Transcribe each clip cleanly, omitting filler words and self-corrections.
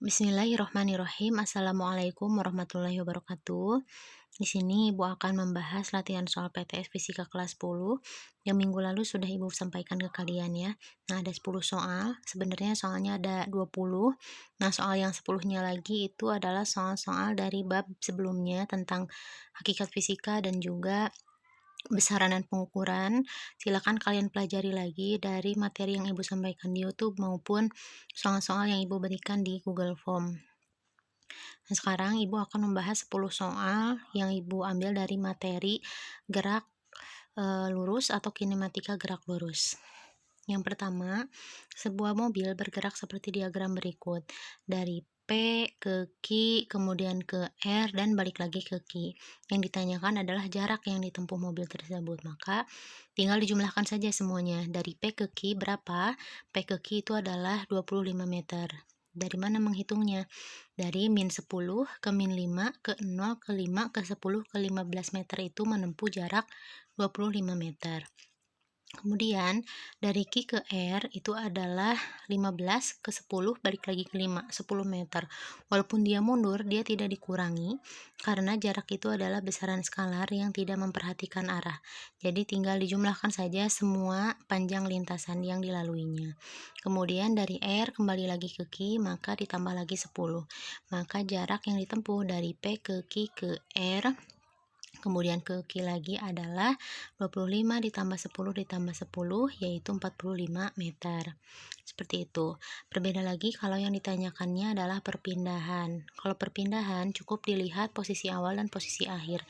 Bismillahirrohmanirrohim. Assalamualaikum warahmatullahi wabarakatuh. Di sini Ibu akan membahas latihan soal PTS Fisika kelas 10 yang minggu lalu sudah Ibu sampaikan ke kalian ya. Nah, ada 10 soal. Sebenarnya soalnya ada 20. Nah, soal yang 10-nya lagi itu adalah soal-soal dari bab sebelumnya tentang hakikat fisika dan juga besaran dan pengukuran. Silakan kalian pelajari lagi dari materi yang Ibu sampaikan di YouTube maupun soal-soal yang Ibu berikan di Google Form. Nah, sekarang Ibu akan membahas 10 soal yang Ibu ambil dari materi gerak lurus atau kinematika gerak lurus. Yang pertama, sebuah mobil bergerak seperti diagram berikut. Dari P ke Q, kemudian ke R, dan balik lagi ke Q. Yang ditanyakan adalah jarak yang ditempuh mobil tersebut. Maka tinggal dijumlahkan saja semuanya. Dari P ke Q berapa? P ke Q itu adalah 25 meter. Dari mana menghitungnya? Dari min 10 ke min 5 ke 0 ke 5 ke 10 ke 15 meter itu menempuh jarak 25 meter. Kemudian dari Q ke R itu adalah 15 ke 10 balik lagi ke 5, 10 meter. Walaupun dia mundur, dia tidak dikurangi karena jarak itu adalah besaran skalar yang tidak memperhatikan arah. Jadi tinggal dijumlahkan saja semua panjang lintasan yang dilaluinya. Kemudian dari R kembali lagi ke Q, maka ditambah lagi 10. Maka jarak yang ditempuh dari P ke Q ke R kemudian ke Q lagi adalah 25 ditambah 10 ditambah 10 yaitu 45 meter. Seperti itu. Berbeda lagi kalau yang ditanyakannya adalah perpindahan. Kalau perpindahan cukup dilihat posisi awal dan posisi akhir.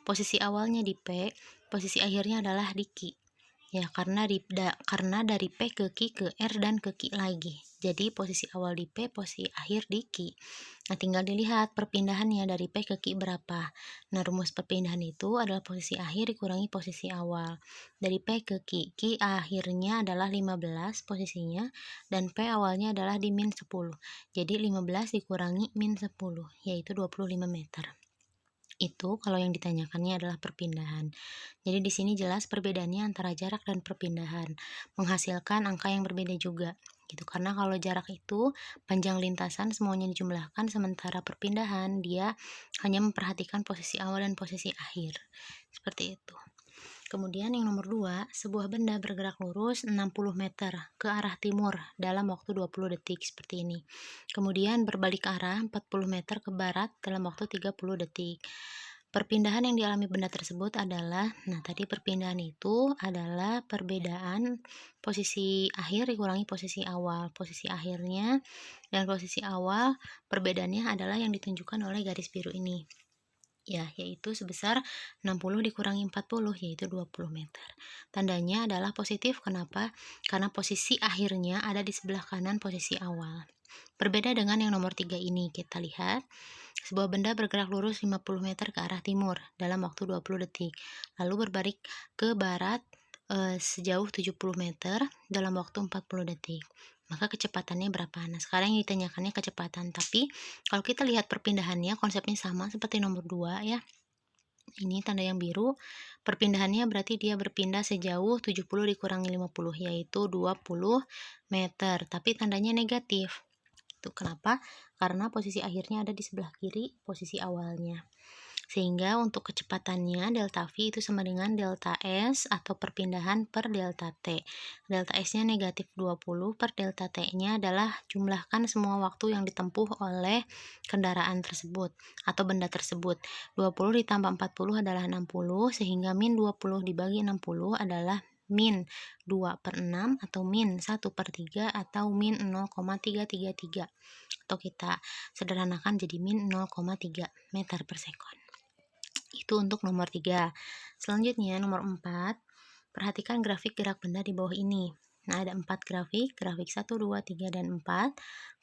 Posisi awalnya di P, posisi akhirnya adalah di Q. Ya, karena dari P ke Q ke R dan ke Q lagi. Jadi posisi awal di P, posisi akhir di Q. Nah, tinggal dilihat perpindahannya dari P ke Q berapa. Nah, rumus perpindahan itu adalah posisi akhir dikurangi posisi awal. Dari P ke Q, Q akhirnya adalah 15 posisinya, dan P awalnya adalah di min 10. Jadi 15 dikurangi min 10, yaitu 25 meter. Itu kalau yang ditanyakannya adalah perpindahan. Jadi di sini jelas perbedaannya antara jarak dan perpindahan, menghasilkan angka yang berbeda juga. Gitu. Karena kalau jarak itu panjang lintasan semuanya dijumlahkan, sementara perpindahan dia hanya memperhatikan posisi awal dan posisi akhir. Seperti itu. Kemudian yang nomor 2, sebuah benda bergerak lurus 60 meter ke arah timur dalam waktu 20 detik seperti ini. Kemudian berbalik arah 40 meter ke barat dalam waktu 30 detik. Perpindahan yang dialami benda tersebut adalah, nah tadi perpindahan itu adalah perbedaan posisi akhir dikurangi posisi awal. Posisi akhirnya dan posisi awal perbedaannya adalah yang ditunjukkan oleh garis biru ini. Ya, yaitu sebesar 60 dikurangi 40, yaitu 20 meter. Tandanya adalah positif, kenapa? Karena posisi akhirnya ada di sebelah kanan posisi awal. Berbeda dengan yang nomor 3 ini, kita lihat. Sebuah benda bergerak lurus 50 meter ke arah timur dalam waktu 20 detik. Lalu berbalik ke barat sejauh 70 meter dalam waktu 40 detik. Maka kecepatannya berapa? Nah, sekarang yang ditanyakannya kecepatan. Tapi kalau kita lihat perpindahannya, konsepnya sama seperti nomor 2 ya. Ini tanda yang biru. Perpindahannya berarti dia berpindah sejauh 70 dikurangi 50, yaitu 20 meter. Tapi tandanya negatif. Itu kenapa? Karena posisi akhirnya ada di sebelah kiri posisi awalnya. Sehingga untuk kecepatannya delta V itu sama dengan delta S atau perpindahan per delta T. Delta S-nya negatif 20 per delta T-nya adalah jumlahkan semua waktu yang ditempuh oleh kendaraan tersebut atau benda tersebut. 20 ditambah 40 adalah 60, sehingga min 20 dibagi 60 adalah min 2 per 6 atau min 1 per 3 atau min 0,333. Atau kita sederhanakan jadi min 0,3 meter per sekon. Itu untuk nomor 3. Selanjutnya nomor 4, perhatikan grafik gerak benda di bawah ini. Nah, ada 4 grafik 1, 2, 3, dan 4.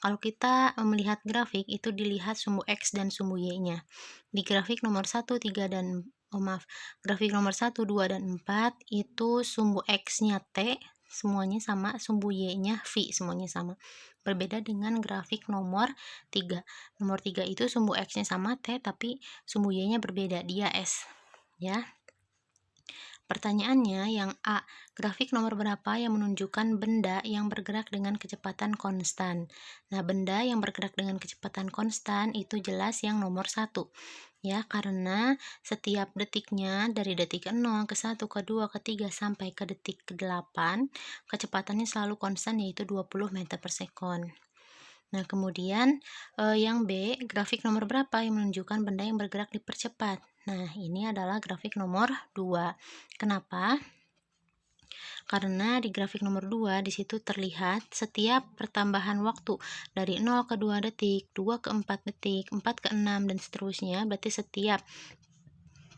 Kalau kita melihat grafik, itu dilihat sumbu X dan sumbu Y-nya. Di grafik nomor 1, 3, dan grafik nomor 1, 2, dan 4 itu sumbu X-nya T, semuanya sama, sumbu Y-nya V, semuanya sama. Berbeda dengan grafik nomor 3. Nomor 3 itu sumbu X-nya sama T, tapi sumbu Y-nya berbeda, dia S. Ya. Pertanyaannya yang A, grafik nomor berapa yang menunjukkan benda yang bergerak dengan kecepatan konstan? Nah, benda yang bergerak dengan kecepatan konstan itu jelas yang nomor 1. Ya, karena setiap detiknya dari detik ke 0, ke 1, ke 2, ke 3, sampai ke detik ke 8, kecepatannya selalu konstan yaitu 20 meter per sekon. Nah, kemudian yang B, grafik nomor berapa yang menunjukkan benda yang bergerak dipercepat? Nah, ini adalah grafik nomor 2. Kenapa? Karena di grafik nomor 2 di situ terlihat setiap pertambahan waktu dari 0 ke 2 detik, 2 ke 4 detik, 4 ke 6 dan seterusnya. Berarti setiap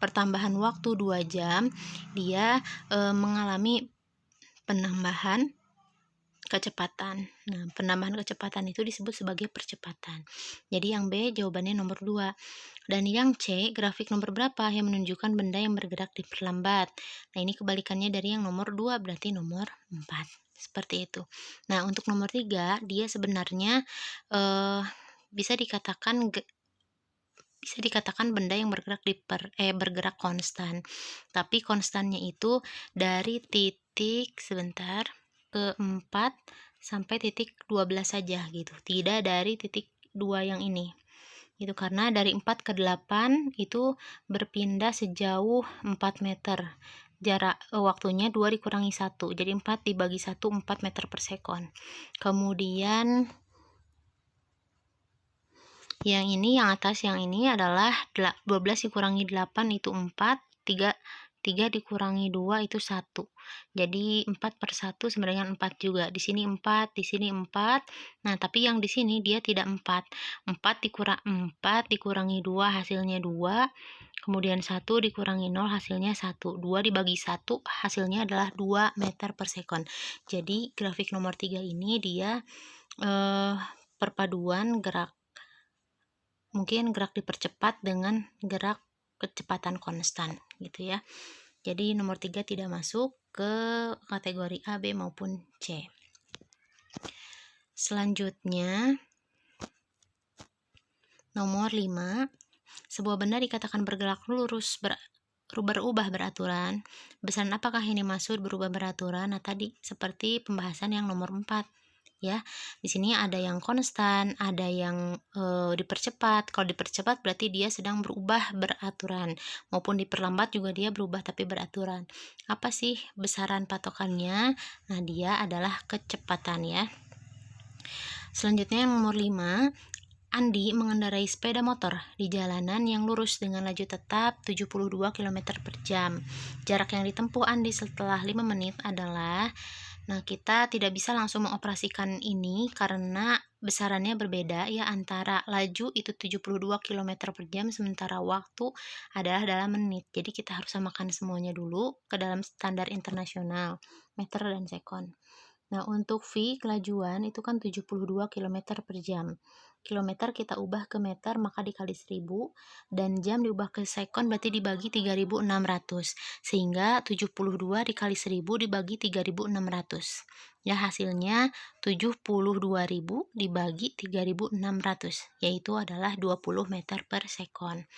pertambahan waktu 2 jam dia mengalami penambahan kecepatan. Nah, penambahan kecepatan itu disebut sebagai percepatan. Jadi yang B jawabannya nomor 2. Dan yang C, grafik nomor berapa yang menunjukkan benda yang bergerak diperlambat. Nah, ini kebalikannya dari yang nomor 2, berarti nomor 4. Seperti itu. Nah, untuk nomor 3, dia sebenarnya bisa dikatakan benda yang bergerak konstan. Tapi konstannya itu dari titik ke 4 sampai titik 12 saja gitu. Tidak dari titik 2 yang ini. Itu karena dari 4 ke 8 itu berpindah sejauh 4 meter. Jarak waktunya 2 dikurangi 1. Jadi 4 dibagi 1, 4 meter per sekon. Kemudian yang ini, yang atas yang ini adalah 12 dikurangi 8 itu 4, 3 dikurangi 2 itu 1. Jadi 4 per 1 sama dengan 4 juga. Di sini 4, di sini 4. Nah, tapi yang di sini dia tidak 4. 4 dikurangi 2 hasilnya 2. Kemudian 1 dikurangi 0 hasilnya 1. 2 dibagi 1 hasilnya adalah 2 meter per sekon. Jadi grafik nomor 3 ini dia perpaduan mungkin gerak dipercepat dengan gerak kecepatan konstan gitu ya. Jadi nomor 3 tidak masuk ke kategori A, B maupun C. Selanjutnya nomor 5, sebuah benda dikatakan bergerak lurus berubah beraturan. Besaran apakah ini maksud berubah beraturan? Nah, tadi seperti pembahasan yang nomor 4 ya. Di sini ada yang konstan, ada yang dipercepat. Kalau dipercepat berarti dia sedang berubah beraturan, maupun diperlambat juga dia berubah tapi beraturan. Apa sih besaran patokannya? Nah, dia adalah kecepatan ya. Selanjutnya yang nomor 5, Andi mengendarai sepeda motor di jalanan yang lurus dengan laju tetap 72 km per jam. Jarak yang ditempuh Andi setelah 5 menit adalah, nah, kita tidak bisa langsung mengoperasikan ini karena besarannya berbeda ya, antara laju itu 72 km per jam sementara waktu adalah dalam menit. Jadi kita harus samakan semuanya dulu ke dalam standar internasional, meter dan sekon. Nah, untuk V kelajuan itu kan 72 km per jam. Kilometer kita ubah ke meter maka dikali 1000, dan jam diubah ke sekon berarti dibagi 3600. Sehingga 72 dikali 1000 dibagi 3600. Ya, hasilnya 72.000 dibagi 3600, yaitu adalah 20 meter per sekon.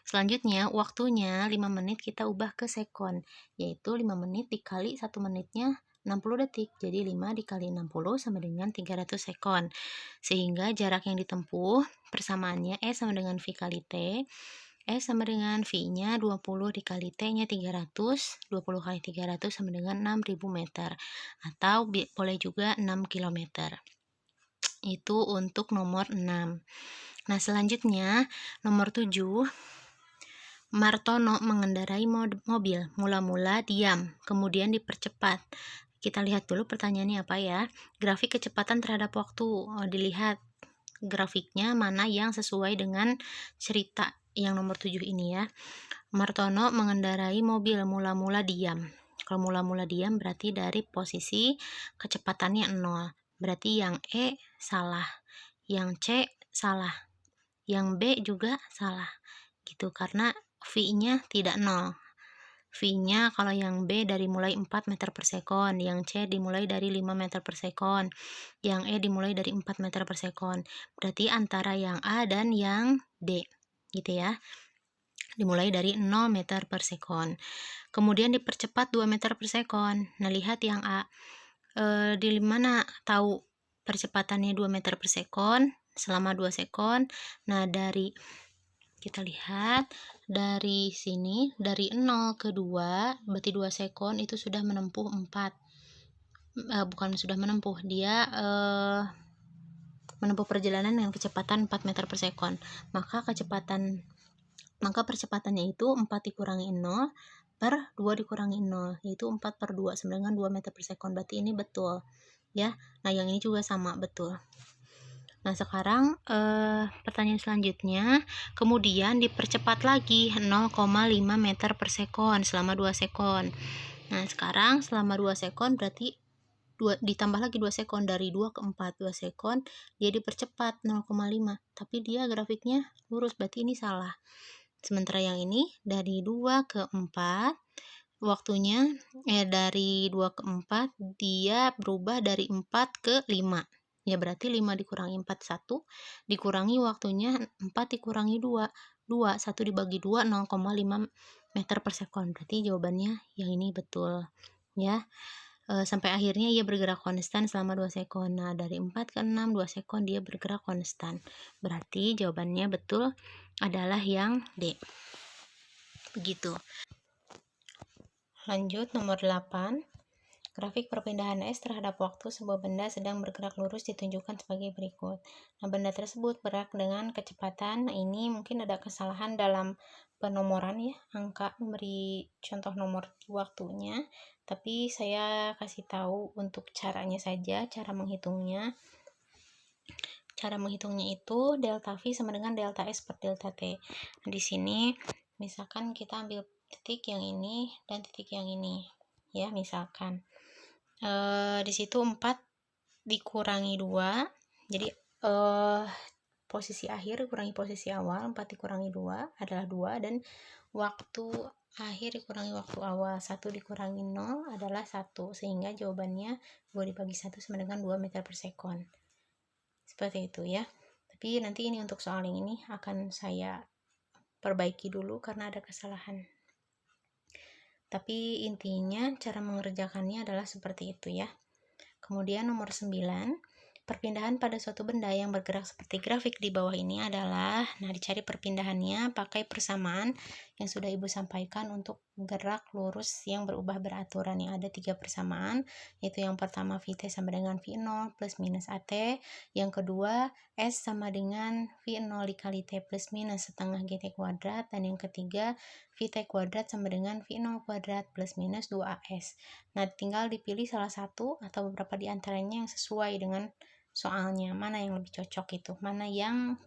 Selanjutnya, waktunya 5 menit kita ubah ke sekon, yaitu 5 menit dikali 1 menitnya 60 detik. Jadi 5 dikali 60 sama dengan 300 sekon. Sehingga jarak yang ditempuh persamaannya S sama dengan V kali T. S sama dengan V-nya 20 dikali T-nya 300. 20 kali 300 sama dengan 6.000 meter. Atau boleh juga 6 km. Itu untuk nomor 6. Nah, selanjutnya nomor 7. Martono mengendarai mobil. Mula-mula diam, kemudian dipercepat. Kita lihat dulu pertanyaannya apa ya. Grafik kecepatan terhadap waktu. Dilihat grafiknya mana yang sesuai dengan cerita yang nomor 7 ini ya. Martono mengendarai mobil, mula-mula diam. Kalau mula-mula diam berarti dari posisi kecepatannya 0. Berarti yang E salah, yang C salah, yang B juga salah. Gitu, karena V-nya tidak 0. V-nya kalau yang B dari mulai 4 meter per sekon, yang C dimulai dari 5 meter per sekon, yang E dimulai dari 4 meter per sekon. Berarti antara yang A dan yang D, gitu ya. dimulai dari 0 meter per sekon. Kemudian dipercepat 2 meter per sekon. Nah, lihat yang A. Di mana tahu percepatannya 2 meter per sekon selama 2 sekon. Nah, kita lihat dari sini, dari 0 ke 2, berarti 2 sekon itu sudah menempuh 4. Bukan sudah menempuh, dia menempuh perjalanan dengan kecepatan 4 meter per sekon. Maka percepatannya itu 4 dikurangi 0 per 2 dikurangi 0, yaitu 4 per 2 sama dengan 2 meter per sekon. Berarti ini betul, ya. Nah, yang ini juga sama, betul. Nah, sekarang pertanyaan selanjutnya, kemudian dipercepat lagi 0,5 meter per sekon selama 2 sekon. Nah, sekarang selama 2 sekon berarti ditambah lagi 2 sekon, dari 2 ke 4, 2 sekon dia dipercepat 0,5, tapi dia grafiknya lurus, berarti ini salah. Sementara yang ini dari 2 ke 4 waktunya dari 2 ke 4 dia berubah dari 4 ke 5. Ya, berarti 5 dikurangi 4 1, dikurangi waktunya 4 dikurangi 2. 2 1 dibagi 2 0,5 meter per sekon. Berarti jawabannya yang ini betul, ya. Sampai akhirnya ia bergerak konstan selama 2 sekon. Nah, dari 4 ke 6 2 sekon dia bergerak konstan. Berarti jawabannya betul adalah yang D. Begitu. Lanjut nomor 8. Grafik perpindahan S terhadap waktu sebuah benda sedang bergerak lurus ditunjukkan sebagai berikut. Nah, benda tersebut bergerak dengan kecepatan. Nah, ini mungkin ada kesalahan dalam penomoran, ya. Angka memberi contoh nomor di waktunya, tapi saya kasih tahu untuk caranya saja, cara menghitungnya. Cara menghitungnya itu delta V sama dengan delta S per delta T. Nah, di sini misalkan kita ambil titik yang ini dan titik yang ini, ya. Misalkan di situ 4 dikurangi 2, jadi posisi akhir dikurangi posisi awal, 4 dikurangi 2 adalah 2, dan waktu akhir dikurangi waktu awal, 1 dikurangi 0 adalah 1, sehingga jawabannya 2 dibagi 1 sama dengan 2 meter per sekon. Seperti itu, ya. Tapi nanti ini untuk soal yang ini akan saya perbaiki dulu karena ada kesalahan. Tapi intinya cara mengerjakannya adalah seperti itu, ya. Kemudian nomor 9, perpindahan pada suatu benda yang bergerak seperti grafik di bawah ini adalah, nah, dicari perpindahannya pakai persamaan yang sudah Ibu sampaikan untuk gerak lurus yang berubah beraturan, yang ada 3 persamaan, yaitu yang pertama VT sama dengan V0 plus minus AT, yang kedua S sama dengan V0 dikali T plus minus setengah GT kuadrat, dan yang ketiga VT kuadrat sama dengan V0 kuadrat plus minus 2AS. Nah, tinggal dipilih salah satu atau beberapa di antaranya yang sesuai dengan soalnya, mana yang lebih cocok itu, mana yang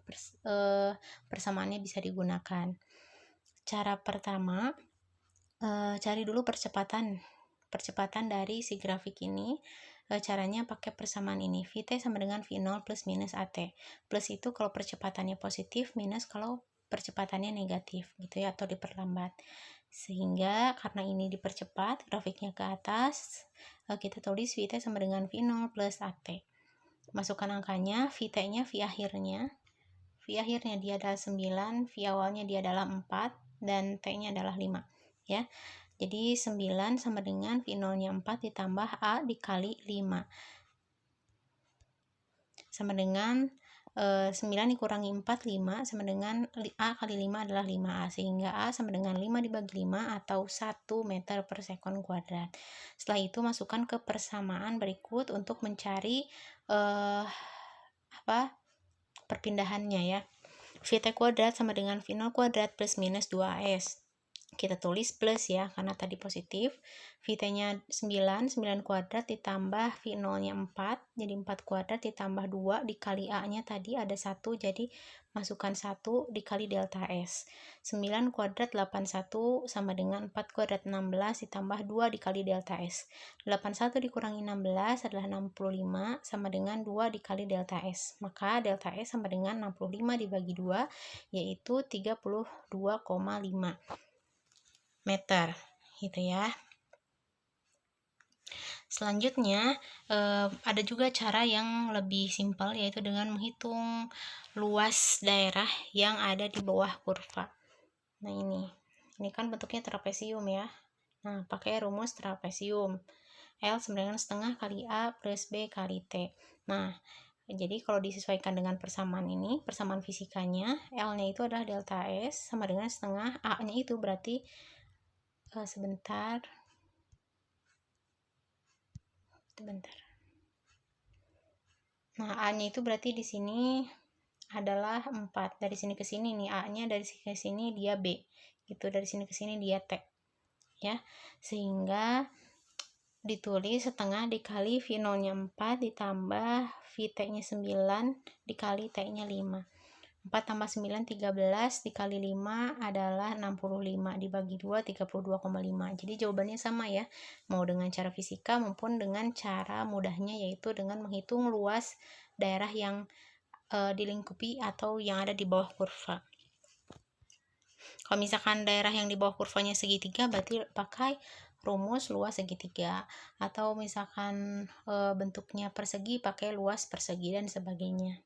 persamaannya bisa digunakan. Cara pertama, cari dulu percepatan dari si grafik ini. Caranya pakai persamaan ini, VT sama dengan V0 plus minus AT. Plus itu kalau percepatannya positif, minus kalau percepatannya negatif, gitu ya, atau diperlambat. Sehingga karena ini dipercepat, grafiknya ke atas, kita tulis VT sama dengan V0 plus AT. Masukkan angkanya, VT-nya, V akhirnya dia adalah 9, V awalnya dia adalah 4, dan T-nya adalah 5, ya. Jadi 9 sama dengan V0-nya 4 ditambah A dikali 5. Sama dengan 9 dikurangi 4, 5, sama dengan A kali 5 adalah 5A, sehingga A sama dengan 5 dibagi 5 atau 1 meter per sekon kuadrat. Setelah itu masukkan ke persamaan berikut untuk mencari perpindahannya, ya. VT kuadrat sama dengan V0 kuadrat plus minus 2AS. Kita tulis plus, ya, karena tadi positif. VT-nya 9 kuadrat ditambah V0-nya 4, jadi 4 kuadrat ditambah 2 dikali A-nya tadi ada 1, jadi masukkan 1 dikali delta S. 9 kuadrat 81 sama dengan 4 kuadrat 16 ditambah 2 dikali delta S. 81 dikurangi 16 adalah 65 sama dengan 2 dikali delta S. Maka delta S sama dengan 65 dibagi 2, yaitu 32,5 meter, gitu, ya. Selanjutnya ada juga cara yang lebih simpel, yaitu dengan menghitung luas daerah yang ada di bawah kurva. Nah ini kan bentuknya trapesium ya. Nah pakai rumus trapesium. L sama dengan setengah kali A plus B kali T. Nah jadi kalau disesuaikan dengan persamaan ini, persamaan fisikanya, L-nya itu adalah delta S sama dengan setengah A-nya itu berarti sebentar. Nah, A-nya itu berarti di sini adalah 4. Dari sini ke sini nih A-nya, dari sini ke sini dia B. Gitu, dari sini ke sini dia T. Ya. Sehingga ditulis setengah dikali V0-nya 4 ditambah VT-nya 9 dikali T-nya 5. 4 tambah 9 13 dikali 5 adalah 65 dibagi 2 32,5. Jadi jawabannya sama ya. Mau dengan cara fisika maupun dengan cara mudahnya yaitu dengan menghitung luas daerah yang dilingkupi atau yang ada di bawah kurva. Kalau misalkan daerah yang di bawah kurvanya segitiga berarti pakai rumus luas segitiga, atau misalkan bentuknya persegi pakai luas persegi dan sebagainya.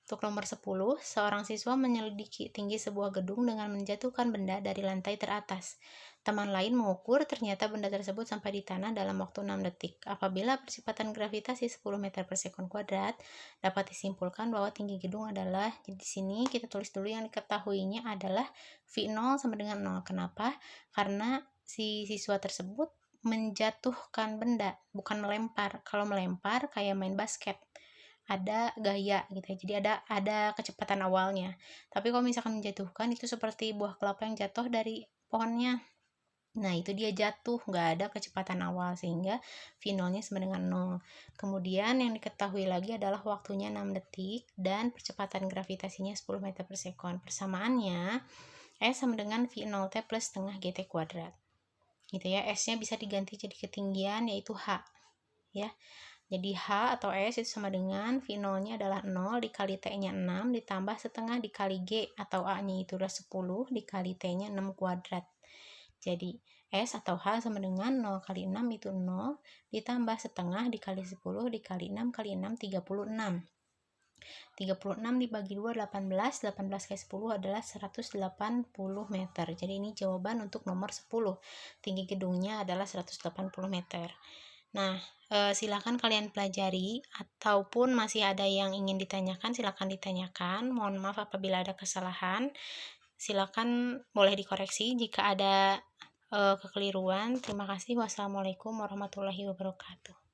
Untuk nomor 10, seorang siswa menyelidiki tinggi sebuah gedung dengan menjatuhkan benda dari lantai teratas. Teman lain mengukur, ternyata benda tersebut sampai di tanah dalam waktu 6 detik. Apabila percepatan gravitasi 10 meter per sekon kuadrat, dapat disimpulkan bahwa tinggi gedung adalah, jadi di sini kita tulis dulu yang diketahuinya adalah V0 sama dengan 0. Kenapa? Karena si siswa tersebut menjatuhkan benda, bukan melempar. Kalau melempar kayak main basket, ada gaya gitu ya, jadi ada kecepatan awalnya. Tapi kalau misalkan menjatuhkan itu seperti buah kelapa yang jatuh dari pohonnya. Nah itu dia jatuh, nggak ada kecepatan awal, sehingga V0-nya sama dengan 0. Kemudian yang diketahui lagi adalah waktunya 6 detik dan percepatan gravitasinya 10 meter per sekon. Persamaannya S sama dengan V0T plus setengah GT kuadrat gitu ya. S-nya bisa diganti jadi ketinggian yaitu H ya. Jadi H atau S itu sama dengan V0-nya adalah 0 dikali T-nya 6 ditambah setengah dikali G atau A-nya itu adalah 10 dikali T-nya 6 kuadrat. Jadi S atau H sama dengan 0 kali 6 itu 0 ditambah setengah dikali 10 dikali 6 kali 6 36. 36 dibagi 2 18, 18 kali 10 adalah 180 meter. Jadi ini jawaban untuk nomor 10. Tinggi gedungnya adalah 180 meter. Nah, silakan kalian pelajari, ataupun masih ada yang ingin ditanyakan, silakan ditanyakan. Mohon maaf apabila ada kesalahan. Silakan boleh dikoreksi jika ada kekeliruan. Terima kasih. Wassalamualaikum warahmatullahi wabarakatuh.